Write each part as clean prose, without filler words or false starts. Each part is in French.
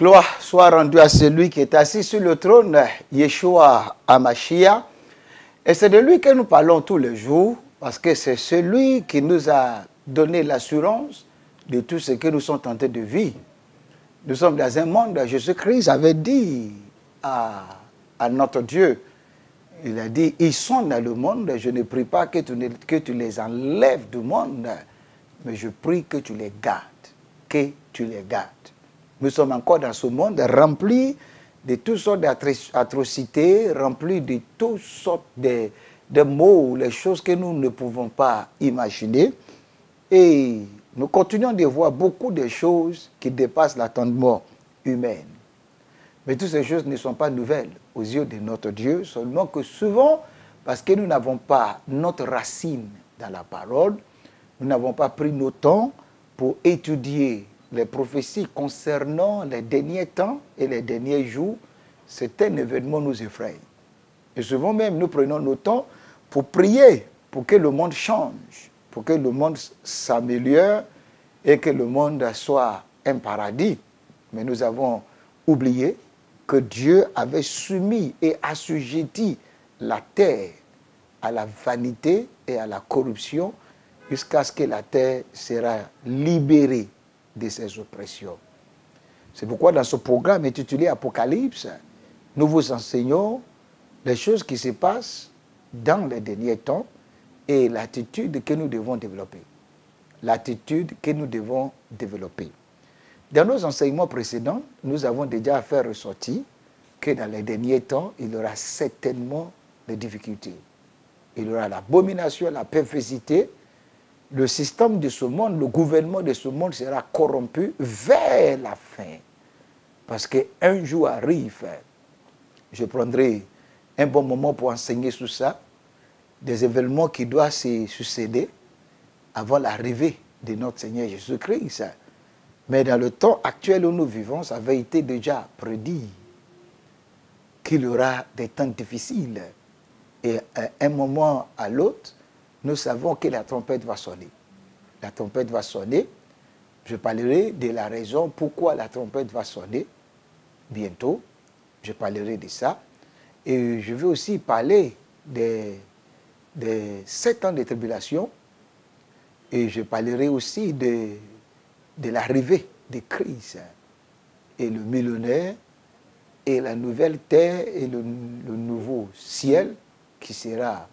Gloire soit rendue à celui qui est assis sur le trône, Yeshua HaMashiach. Et c'est de lui que nous parlons tous les jours, parce que c'est celui qui nous a donné l'assurance de tout ce que nous sommes tentés de vivre. Nous sommes dans un monde, Jésus-Christ avait dit à notre Dieu, il a dit, ils sont dans le monde, je ne prie pas que tu les enlèves du monde, mais je prie que tu les gardes, que tu les gardes. Nous sommes encore dans ce monde rempli de toutes sortes d'atrocités, rempli de toutes sortes de mots, les choses que nous ne pouvons pas imaginer. Et nous continuons de voir beaucoup de choses qui dépassent l'entendement humain. Mais toutes ces choses ne sont pas nouvelles aux yeux de notre Dieu, seulement que souvent, parce que nous n'avons pas notre racine dans la parole, nous n'avons pas pris nos temps pour étudier les prophéties concernant les derniers temps et les derniers jours. Certains événements nous effrayent. Et souvent même, nous prenons nos temps pour prier, pour que le monde change, pour que le monde s'améliore et que le monde soit un paradis. Mais nous avons oublié que Dieu avait soumis et assujetti la terre à la vanité et à la corruption jusqu'à ce que la terre sera libérée de ses oppressions. C'est pourquoi dans ce programme intitulé Apocalypse, nous vous enseignons les choses qui se passent dans les derniers temps et l'attitude que nous devons développer. L'attitude que nous devons développer. Dans nos enseignements précédents, nous avons déjà fait ressortir que dans les derniers temps, il y aura certainement des difficultés. Il y aura l'abomination, la perversité. Le système de ce monde, le gouvernement de ce monde sera corrompu vers la fin. Parce qu'un jour arrive, je prendrai un bon moment pour enseigner sur ça, des événements qui doivent se succéder avant l'arrivée de notre Seigneur Jésus-Christ. Mais dans le temps actuel où nous vivons, ça avait été déjà prédit qu'il y aura des temps difficiles. Et à un moment à l'autre, nous savons que la trompette va sonner. La trompette va sonner. Je parlerai de la raison pourquoi la trompette va sonner bientôt. Je parlerai de ça. Et je vais aussi parler des 7 ans de tribulation. Et je parlerai aussi de l'arrivée de Christ. Et le millénaire, et la nouvelle terre, et le nouveau ciel qui sera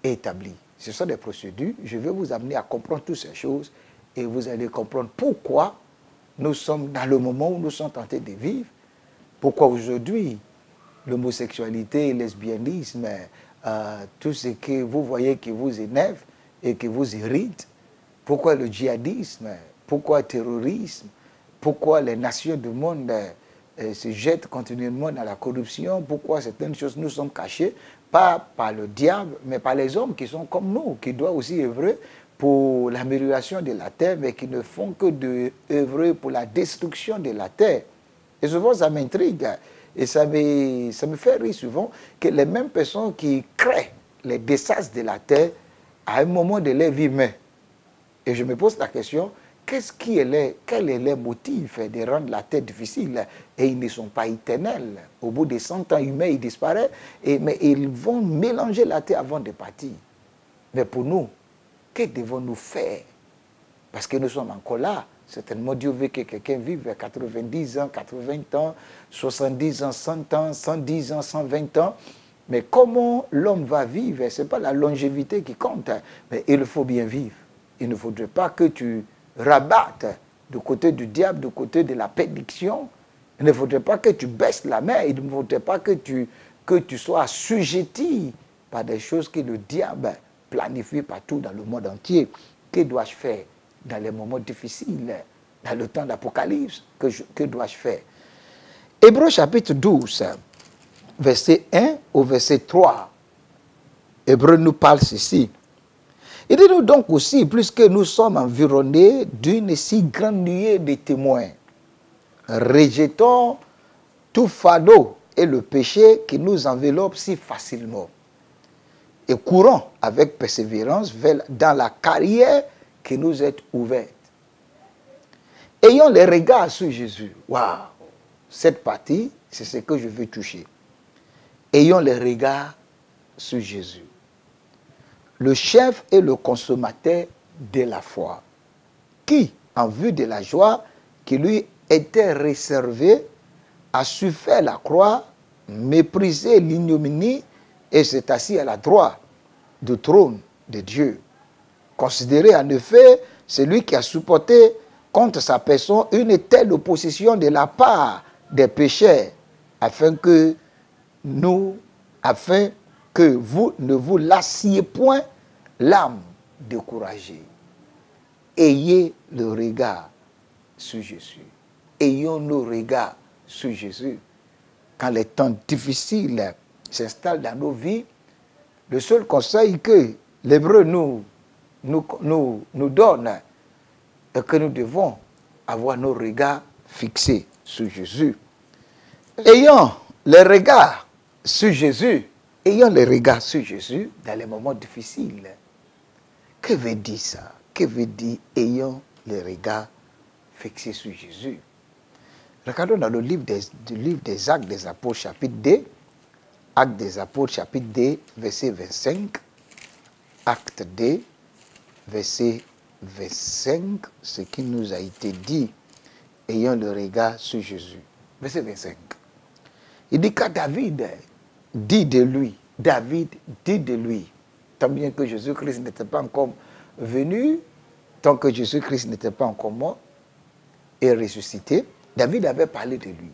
établi. Ce sont des procédures. Je vais vous amener à comprendre toutes ces choses et vous allez comprendre pourquoi nous sommes dans le moment où nous sommes tentés de vivre. Pourquoi aujourd'hui, l'homosexualité, le lesbianisme, tout ce que vous voyez qui vous énerve et qui vous irrite. Pourquoi le djihadisme, pourquoi le terrorisme, pourquoi les nations du monde se jettent continuellement dans la corruption, pourquoi certaines choses nous sont cachées, pas par le diable, mais par les hommes qui sont comme nous, qui doivent aussi œuvrer pour l'amélioration de la terre, mais qui ne font que d'œuvrer pour la destruction de la terre. Et souvent, ça m'intrigue, et ça me fait rire souvent, que les mêmes personnes qui créent les désastres de la terre, à un moment de leur vie, et je me pose la question, quel est le motif de rendre la terre difficile? Et ils ne sont pas éternels. Au bout de 100 ans humains, ils disparaissent. Mais ils vont mélanger la terre avant de partir. Mais pour nous, que devons-nous faire? Parce que nous sommes encore là. Certainement, Dieu veut que quelqu'un vive 90 ans, 80 ans, 70 ans, 100 ans, 110 ans, 120 ans. Mais comment l'homme va vivre? Ce n'est pas la longévité qui compte. Mais il faut bien vivre. Il ne faudrait pas que tu rabattes du côté du diable, du côté de la prédiction. Il ne faudrait pas que tu baisses la main. Il ne faudrait pas que tu sois assujetti par des choses que le diable planifie partout dans le monde entier. Que dois-je faire dans les moments difficiles, dans le temps d'Apocalypse? Que dois-je faire? Hébreux chapitre 12, verset 1 au verset 3. Hébreux nous parle ceci. Il dit nous donc aussi, puisque nous sommes environnés d'une si grande nuée de témoins, rejetons tout fardeau et le péché qui nous enveloppe si facilement, et courons avec persévérance dans la carrière qui nous est ouverte. Ayons les regards sur Jésus. Waouh! cette partie, c'est ce que je veux toucher. Ayons le regard sur Jésus, le chef et le consommateur de la foi, qui, en vue de la joie qui lui était réservée, a su faire la croix, mépriser l'ignominie et s'est assis à la droite du trône de Dieu. Considérez en effet celui qui a supporté contre sa personne une telle opposition de la part des pécheurs, afin que vous ne vous lassiez point l'âme découragée. Ayez le regard sur Jésus. Ayons nos regards sur Jésus. Quand les temps difficiles s'installent dans nos vies, le seul conseil que l'Hébreu nous donne est que nous devons avoir nos regards fixés sur Jésus. Ayons les regards sur Jésus. Ayons les regards sur Jésus dans les moments difficiles. Que veut dire ça? Que veut dire ayons les regards fixés sur Jésus? Regardons dans le livre des Actes des Apôtres, chapitre 2. Actes des Apôtres, chapitre 2, verset 25. Acte 2, verset 25, ce qui nous a été dit, ayant le regard sur Jésus. Verset 25. Il dit qu'à David dit de lui, tant bien que Jésus-Christ n'était pas encore venu, tant que Jésus-Christ n'était pas encore mort et ressuscité, David avait parlé de lui.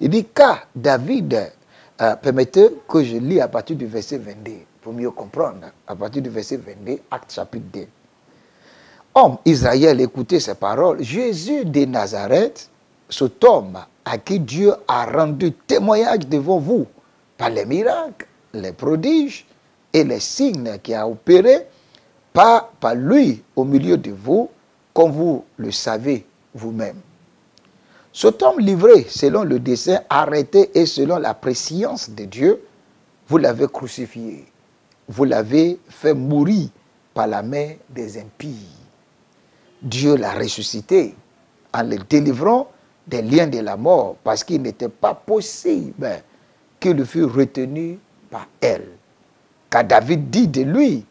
Il dit qu'à David, permettez que je lis à partir du verset 22, pour mieux comprendre, à partir du verset 22, Acte chapitre 2. Homme Israël, écoutez ces paroles. Jésus de Nazareth, cet homme à qui Dieu a rendu témoignage devant vous par les miracles, les prodiges et les signes qu'il a opérés par lui au milieu de vous, comme vous le savez vous-même. Cet homme livré selon le dessein arrêté et selon la préscience de Dieu, vous l'avez crucifié. Vous l'avez fait mourir par la main des impies. Dieu l'a ressuscité en le délivrant des liens de la mort, parce qu'il n'était pas possible qu'il fût retenu par elle. Car David dit de lui,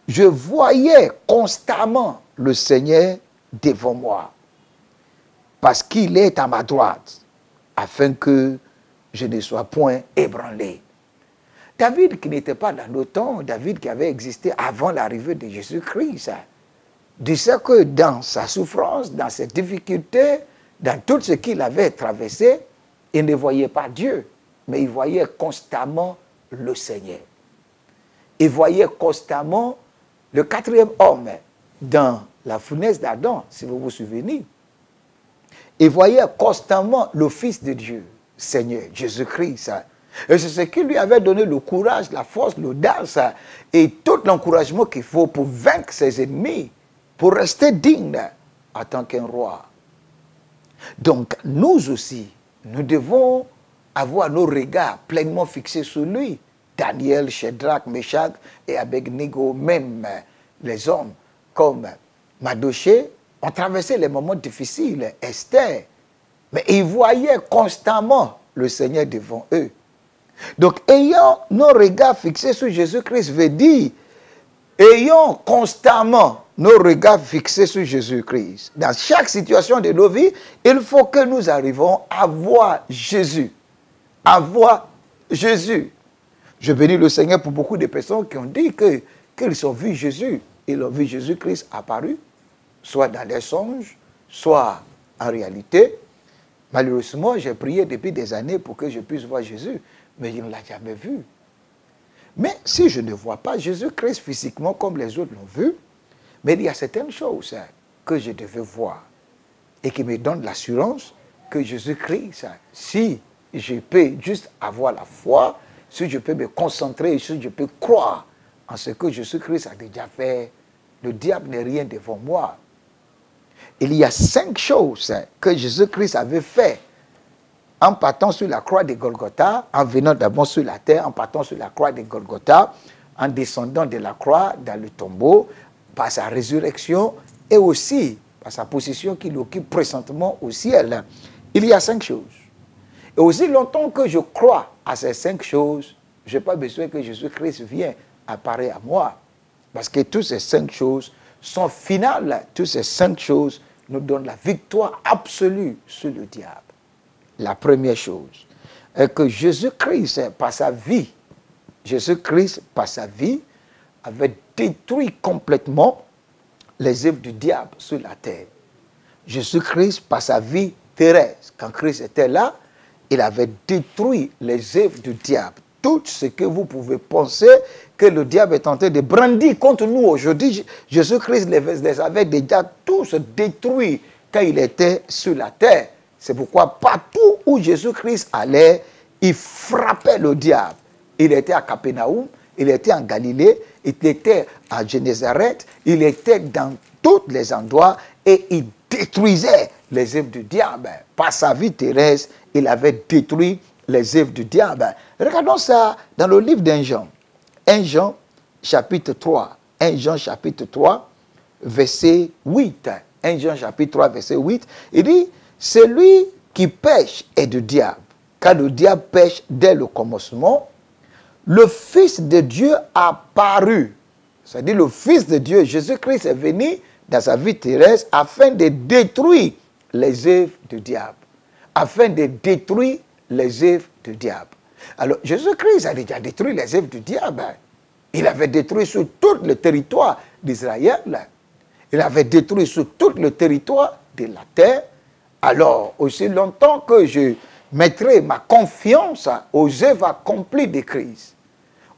je voyais constamment le Seigneur devant moi, parce qu'il est à ma droite, afin que je ne sois point ébranlé. David qui n'était pas dans nos temps, David qui avait existé avant l'arrivée de Jésus-Christ, disait que dans sa souffrance, dans ses difficultés, dans tout ce qu'il avait traversé, il ne voyait pas Dieu, mais il voyait constamment le Seigneur. Il voyait constamment le quatrième homme dans la fournaise d'Adam, si vous vous souvenez. Il voyait constamment le Fils de Dieu, Seigneur, Jésus-Christ. Et c'est ce qui lui avait donné le courage, la force, l'audace et tout l'encouragement qu'il faut pour vaincre ses ennemis, pour rester digne en tant qu'un roi. Donc, nous aussi, nous devons avoir nos regards pleinement fixés sur lui. Daniel, Shadrach, Meshach et Abednego, même les hommes comme Mardochée, ont traversé les moments difficiles, Esther, mais ils voyaient constamment le Seigneur devant eux. Donc, ayant nos regards fixés sur Jésus-Christ veut dire, ayons constamment nos regards fixés sur Jésus-Christ. Dans chaque situation de nos vies, il faut que nous arrivions à voir Jésus. À voir Jésus. Je bénis le Seigneur pour beaucoup de personnes qui ont dit qu'ils ont vu Jésus. Ils ont vu Jésus-Christ apparu, soit dans les songes, soit en réalité. Malheureusement, j'ai prié depuis des années pour que je puisse voir Jésus, mais je ne l'ai jamais vu. Mais si je ne vois pas Jésus-Christ physiquement comme les autres l'ont vu, mais il y a certaines choses que je devais voir et qui me donnent l'assurance que Jésus-Christ, si je peux juste avoir la foi, si je peux me concentrer, si je peux croire en ce que Jésus-Christ a déjà fait, le diable n'est rien devant moi. Il y a 5 choses que Jésus-Christ avait fait en partant sur la croix de Golgotha, en venant d'abord sur la terre, en partant sur la croix de Golgotha, en descendant de la croix dans le tombeau, par sa résurrection et aussi par sa position qu'il occupe présentement au ciel. Il y a 5 choses. Et aussi longtemps que je crois à ces 5 choses, je n'ai pas besoin que Jésus-Christ vienne apparaître à moi. Parce que toutes ces 5 choses sont finales. Toutes ces 5 choses nous donnent la victoire absolue sur le diable. La première chose est que Jésus-Christ, par sa vie, avait détruit complètement les œuvres du diable sur la terre. Jésus-Christ, par sa vie terrestre, quand Christ était là, il avait détruit les œuvres du diable. Tout ce que vous pouvez penser que le diable est en train de brandir contre nous aujourd'hui, Jésus-Christ les avait déjà tous détruits quand il était sur la terre. C'est pourquoi partout où Jésus-Christ allait, il frappait le diable. Il était à Capernaum, il était en Galilée, il était à Génézareth, il était dans tous les endroits et il détruisait les œuvres du diable. Par sa vie terrestre, il avait détruit les œuvres du diable. Regardons ça dans le livre d'Un Jean. 1 Jean chapitre 3. 1 Jean chapitre 3, verset 8. 1 Jean chapitre 3, verset 8. Il dit, celui qui pêche est du diable. Car le diable pêche dès le commencement. Le Fils de Dieu a paru. C'est-à-dire le Fils de Dieu, Jésus-Christ, est venu dans sa vie terrestre afin de détruire les œuvres du diable. Afin de détruire les œuvres du diable. Alors, Jésus-Christ a déjà détruit les œuvres du diable. Il avait détruit sur tout le territoire d'Israël. Il avait détruit sur tout le territoire de la terre. Alors, aussi longtemps que je mettrai ma confiance aux œuvres accomplies de Christ,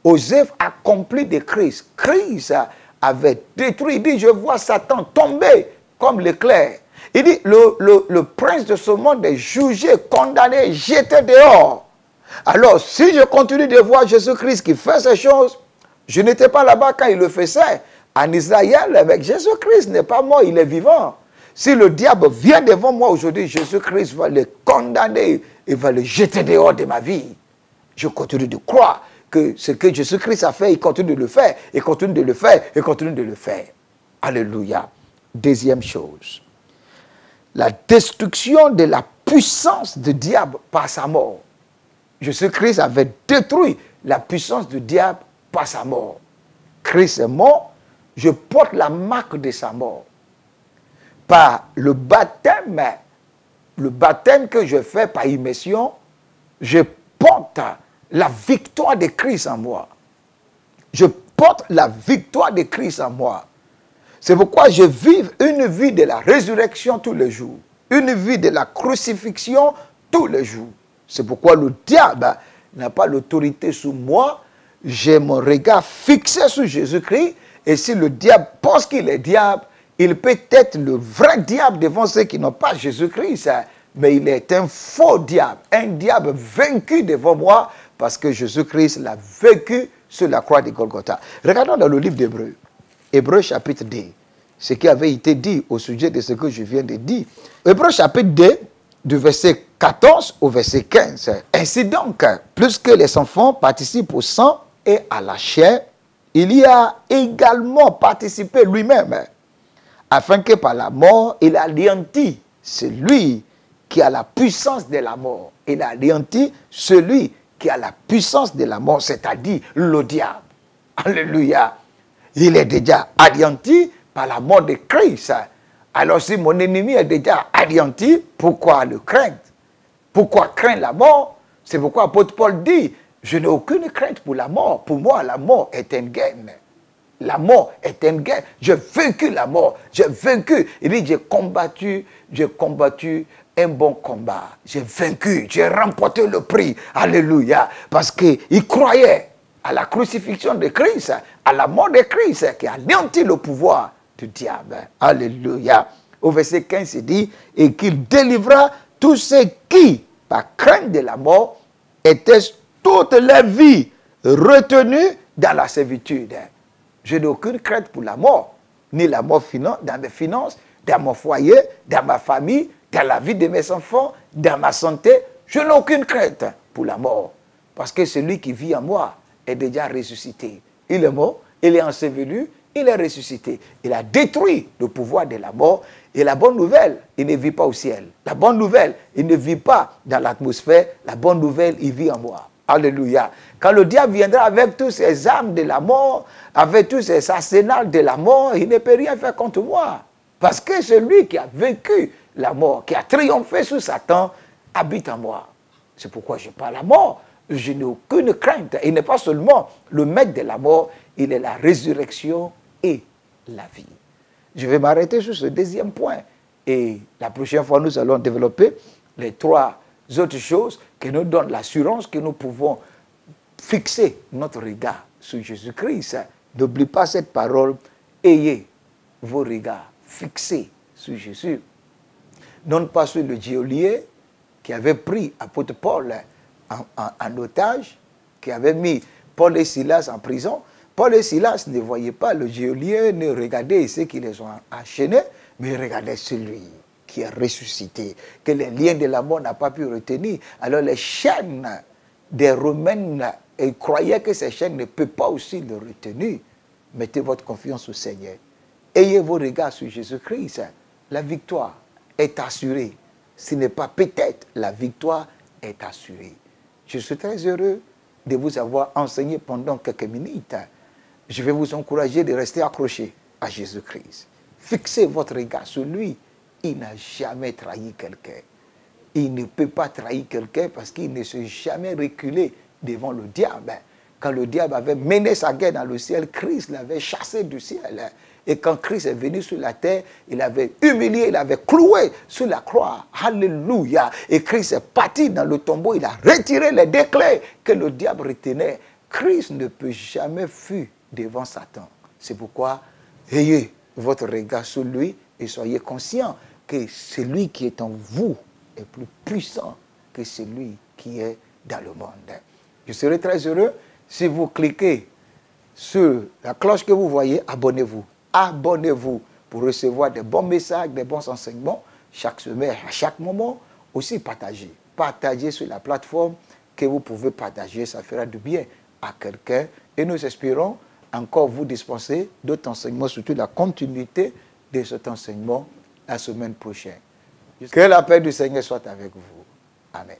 aux œuvres accomplies de Christ, Christ avait détruit. Il dit, je vois Satan tomber comme l'éclair. Il dit, le prince de ce monde est jugé, condamné, jeté dehors. Alors, si je continue de voir Jésus-Christ qui fait ces choses, je n'étais pas là-bas quand il le faisait. En Israël, avec Jésus-Christ n'est pas mort, il est vivant. Si le diable vient devant moi aujourd'hui, Jésus-Christ va le condamner, il va le jeter dehors de ma vie. Je continue de croire que ce que Jésus-Christ a fait, il continue de le faire, il continue de le faire, il continue de le faire. Alléluia. Deuxième chose, la destruction de la puissance du diable par sa mort. Jésus-Christ avait détruit la puissance du diable par sa mort. Christ est mort, je porte la marque de sa mort. Par le baptême que je fais par immersion, je porte la victoire de Christ en moi. Je porte la victoire de Christ en moi. C'est pourquoi je vis une vie de la résurrection tous les jours. Une vie de la crucifixion tous les jours. C'est pourquoi le diable n'a pas l'autorité sur moi. J'ai mon regard fixé sur Jésus-Christ. Et si le diable pense qu'il est diable, il peut être le vrai diable devant ceux qui n'ont pas Jésus-Christ. Mais il est un faux diable. Un diable vaincu devant moi parce que Jésus-Christ l'a vaincu sur la croix de Golgotha. Regardons dans le livre d'Hébreux. Hébreux chapitre 2. Ce qui avait été dit au sujet de ce que je viens de dire. Hébreux chapitre 2, du verset 14 au verset 15. Ainsi donc, plus que les enfants participent au sang et à la chair, il y a également participé lui-même, afin que par la mort, il anéantit celui qui a la puissance de la mort. Il anéantit celui qui a la puissance de la mort, c'est-à-dire le diable. Alléluia. Il est déjà anéanti par la mort de Christ. Alors si mon ennemi est déjà anéanti, pourquoi le craindre? Pourquoi craindre la mort? C'est pourquoi l'apôtre Paul dit, je n'ai aucune crainte pour la mort. Pour moi, la mort est un gain. La mort est un gain. J'ai vaincu la mort. J'ai vaincu. Il dit, j'ai combattu un bon combat. J'ai vaincu. J'ai remporté le prix. Alléluia. Parce qu'il croyait à la crucifixion de Christ, à la mort de Christ, qui a anéanti le pouvoir du diable. Alléluia. Au verset 15, il dit, et qu'il délivra tous ceux qui, par crainte de la mort, étaient toute leur vie retenus dans la servitude. Je n'ai aucune crainte pour la mort, ni la mort dans mes finances, dans mon foyer, dans ma famille, dans la vie de mes enfants, dans ma santé. Je n'ai aucune crainte pour la mort. Parce que celui qui vit en moi est déjà ressuscité. Il est mort, il est enseveli, Il est ressuscité. Il a détruit le pouvoir de la mort. Et la bonne nouvelle, il ne vit pas au ciel. La bonne nouvelle, il ne vit pas dans l'atmosphère. La bonne nouvelle, il vit en moi. Alléluia. Quand le diable viendra avec tous ses armes de la mort, avec tous ses arsenals de la mort, il ne peut rien faire contre moi. Parce que celui qui a vaincu la mort, qui a triomphé sur Satan, habite en moi. C'est pourquoi je parle à la mort. Je n'ai aucune crainte. Il n'est pas seulement le maître de la mort, il est la résurrection et la vie. Je vais m'arrêter sur ce deuxième point. Et la prochaine fois, nous allons développer les trois autres choses qui nous donnent l'assurance que nous pouvons fixer notre regard sur Jésus-Christ. N'oublie pas cette parole. Ayez vos regards fixés sur Jésus. Non pas sur le geôlier qui avait pris apôtre Paul en otage, qui avait mis Paul et Silas en prison. Paul et Silas ne voyaient pas le geôlier, ne regardaient ceux qui les ont enchaînés, mais regardaient celui qui est ressuscité, que les liens de la mort n'ont pas pu retenir. Alors les chaînes des Romains, ils croyaient que ces chaînes ne peuvent pas aussi le retenir. Mettez votre confiance au Seigneur. Ayez vos regards sur Jésus-Christ. La victoire est assurée. Ce n'est pas peut-être, la victoire est assurée. Je suis très heureux de vous avoir enseigné pendant quelques minutes. Je vais vous encourager de rester accrochés à Jésus-Christ. Fixez votre regard sur lui. Il n'a jamais trahi quelqu'un. Il ne peut pas trahir quelqu'un parce qu'il ne s'est jamais reculé devant le diable. Quand le diable avait mené sa guerre dans le ciel, Christ l'avait chassé du ciel. Et quand Christ est venu sur la terre, il avait humilié, il avait cloué sur la croix. Alléluia. Et Christ est parti dans le tombeau, il a retiré les deux clés que le diable retenait. Christ ne peut jamais fuir devant Satan. C'est pourquoi, ayez votre regard sur lui et soyez conscients que celui qui est en vous est plus puissant que celui qui est dans le monde. Je serai très heureux si vous cliquez sur la cloche que vous voyez, abonnez-vous. Abonnez-vous pour recevoir des bons messages, des bons enseignements chaque semaine, à chaque moment. Aussi partagez. Partagez sur la plateforme que vous pouvez partager. Ça fera du bien à quelqu'un. Et nous espérons encore vous dispenser d'autres enseignements, surtout la continuité de cet enseignement la semaine prochaine. Que la paix du Seigneur soit avec vous. Amen.